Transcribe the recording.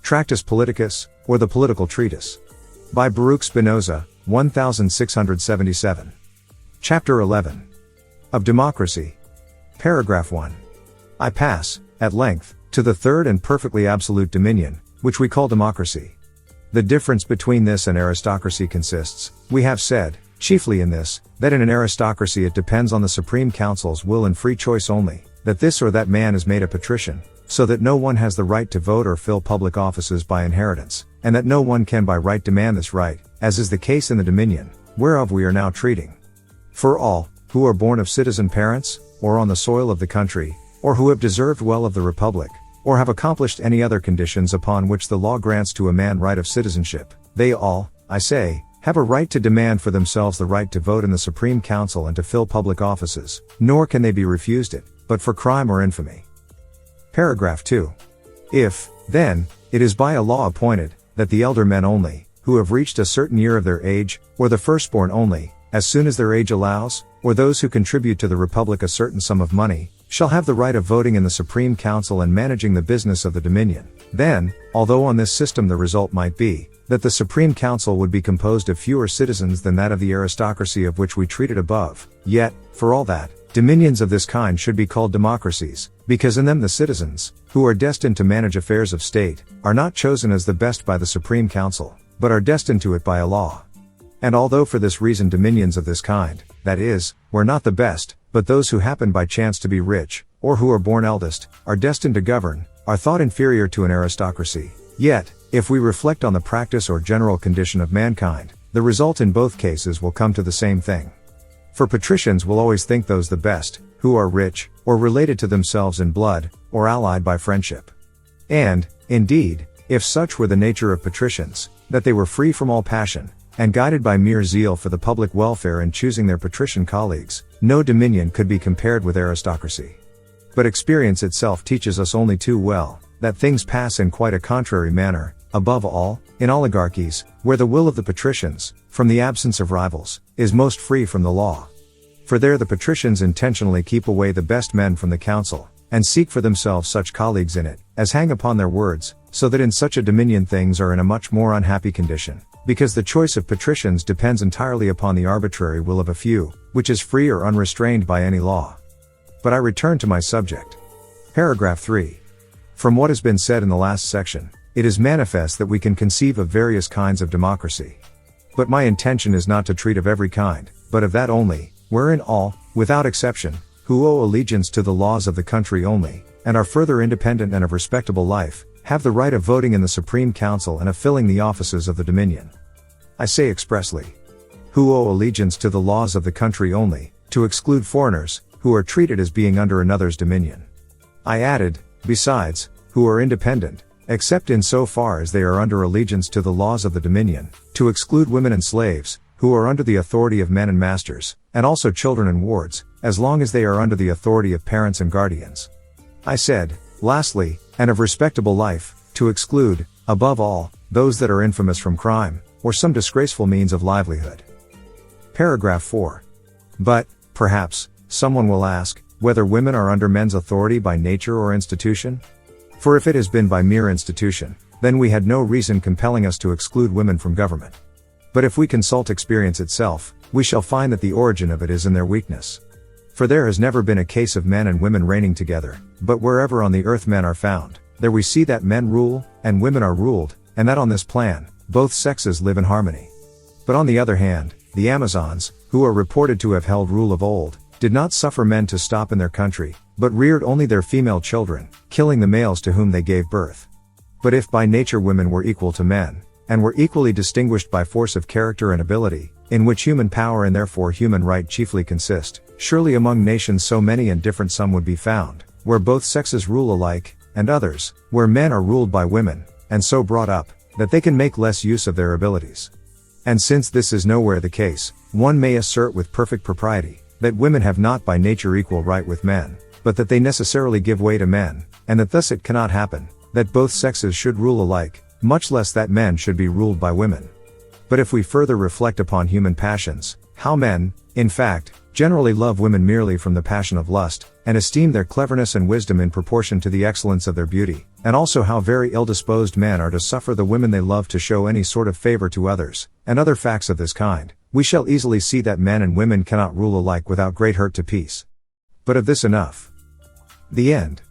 Tractus Politicus, or the Political Treatise. By Baruch Spinoza, 1677. Chapter 11. Of Democracy. Paragraph 1. I pass, at length, to the third and perfectly absolute dominion, which we call democracy. The difference between this and aristocracy consists, we have said, chiefly in this, that in an aristocracy it depends on the Supreme Council's will and free choice only, that this or that man is made a patrician, so that no one has the right to vote or fill public offices by inheritance, and that no one can by right demand this right, as is the case in the dominion, whereof we are now treating. For all, who are born of citizen parents, or on the soil of the country, or who have deserved well of the republic, or have accomplished any other conditions upon which the law grants to a man right of citizenship, they all, I say, have a right to demand for themselves the right to vote in the Supreme Council and to fill public offices, nor can they be refused it, but for crime or infamy. Paragraph 2. If, then, it is by a law appointed, that the elder men only, who have reached a certain year of their age, or the firstborn only, as soon as their age allows, or those who contribute to the republic a certain sum of money, shall have the right of voting in the Supreme Council and managing the business of the dominion, then, although on this system the result might be, that the Supreme Council would be composed of fewer citizens than that of the aristocracy of which we treated above, yet, for all that, dominions of this kind should be called democracies, because in them the citizens, who are destined to manage affairs of state, are not chosen as the best by the Supreme Council, but are destined to it by a law. And although for this reason dominions of this kind, that is, were not the best, but those who happen by chance to be rich, or who are born eldest, are destined to govern, are thought inferior to an aristocracy, yet, if we reflect on the practice or general condition of mankind, the result in both cases will come to the same thing. For patricians will always think those the best, who are rich, or related to themselves in blood, or allied by friendship. And, indeed, if such were the nature of patricians, that they were free from all passion, and guided by mere zeal for the public welfare in choosing their patrician colleagues, no dominion could be compared with aristocracy. But experience itself teaches us only too well, that things pass in quite a contrary manner, above all, in oligarchies, where the will of the patricians, from the absence of rivals, is most free from the law. For there the patricians intentionally keep away the best men from the council, and seek for themselves such colleagues in it, as hang upon their words, so that in such a dominion things are in a much more unhappy condition, because the choice of patricians depends entirely upon the arbitrary will of a few, which is free or unrestrained by any law. But I return to my subject. Paragraph 3. From what has been said in the last section, it is manifest that we can conceive of various kinds of democracy. But my intention is not to treat of every kind, but of that only, wherein all, without exception, who owe allegiance to the laws of the country only, and are further independent and of respectable life, have the right of voting in the Supreme Council and of filling the offices of the dominion. I say expressly, who owe allegiance to the laws of the country only, to exclude foreigners, who are treated as being under another's dominion. I added, besides, who are independent, except in so far as they are under allegiance to the laws of the dominion, to exclude women and slaves, who are under the authority of men and masters, and also children and wards, as long as they are under the authority of parents and guardians. I said, lastly, and of respectable life, to exclude, above all, those that are infamous from crime, or some disgraceful means of livelihood. Paragraph 4. But, perhaps, someone will ask, whether women are under men's authority by nature or institution? For if it has been by mere institution, then we had no reason compelling us to exclude women from government. But if we consult experience itself, we shall find that the origin of it is in their weakness. For there has never been a case of men and women reigning together, but wherever on the earth men are found, there we see that men rule, and women are ruled, and that on this plan, both sexes live in harmony. But on the other hand, the Amazons, who are reported to have held rule of old, did not suffer men to stop in their country, but reared only their female children, killing the males to whom they gave birth. But if by nature women were equal to men, and were equally distinguished by force of character and ability, in which human power and therefore human right chiefly consist, surely among nations so many and different some would be found, where both sexes rule alike, and others, where men are ruled by women, and so brought up, that they can make less use of their abilities. And since this is nowhere the case, one may assert with perfect propriety, that women have not by nature equal right with men, but that they necessarily give way to men, and that thus it cannot happen, that both sexes should rule alike, much less that men should be ruled by women. But if we further reflect upon human passions, How men, in fact, generally love women merely from the passion of lust, and esteem their cleverness and wisdom in proportion to the excellence of their beauty, and also how very ill-disposed men are to suffer the women they love to show any sort of favor to others, and other facts of this kind, we shall easily see that men and women cannot rule alike without great hurt to peace. But of this enough. The end.